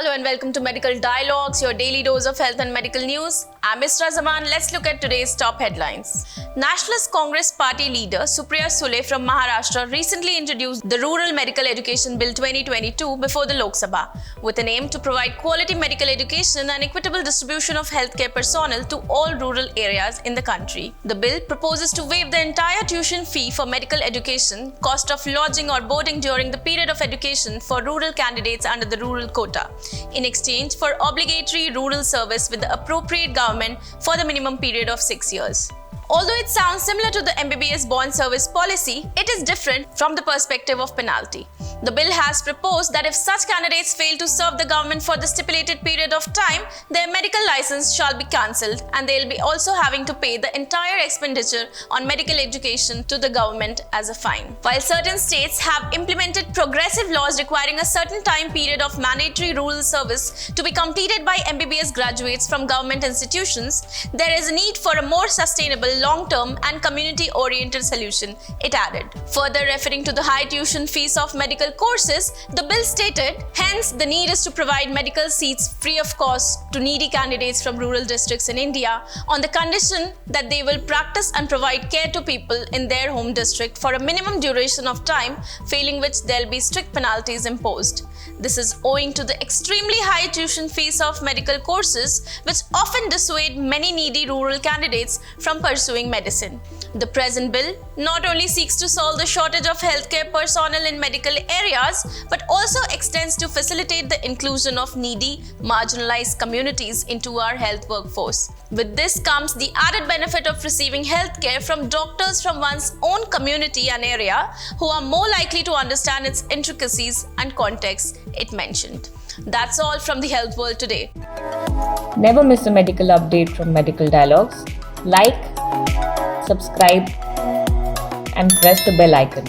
Hello and welcome to Medical Dialogues, your daily dose of health and medical news. I'm Mr. Zaman. Let's look at today's top headlines. Nationalist Congress Party leader Supriya Sule from Maharashtra recently introduced the Rural Medical Education Bill 2022 before the Lok Sabha, with an aim to provide quality medical education and equitable distribution of healthcare personnel to all rural areas in the country. The bill proposes to waive the entire tuition fee for medical education, cost of lodging or boarding during the period of education for rural candidates under the rural quota, in exchange for obligatory rural service with the appropriate government for the minimum period of 6 years. Although it sounds similar to the MBBS bond service policy, it is different from the perspective of penalty. The bill has proposed that if such candidates fail to serve the government for the stipulated period of time, their medical license shall be cancelled and they will be also having to pay the entire expenditure on medical education to the government as a fine. While certain states have implemented progressive laws requiring a certain time period of mandatory rural service to be completed by MBBS graduates from government institutions, there is a need for a more sustainable, long-term and community-oriented solution, it added. Further referring to the high tuition fees of medical courses, the bill stated, hence the need is to provide medical seats free of cost to needy candidates from rural districts in India on the condition that they will practice and provide care to people in their home district for a minimum duration of time, failing which there will be strict penalties imposed. This is owing to the extremely high tuition fees of medical courses, which often dissuade many needy rural candidates from pursuing medicine. The present bill not only seeks to solve the shortage of healthcare personnel in medical areas, but also extends to facilitate the inclusion of needy, marginalized communities into our health workforce. With this comes the added benefit of receiving healthcare from doctors from one's own community and area who are more likely to understand its intricacies and context, it mentioned. That's all from the health world today. Never miss a medical update from Medical Dialogues. Like, subscribe, and press the bell icon.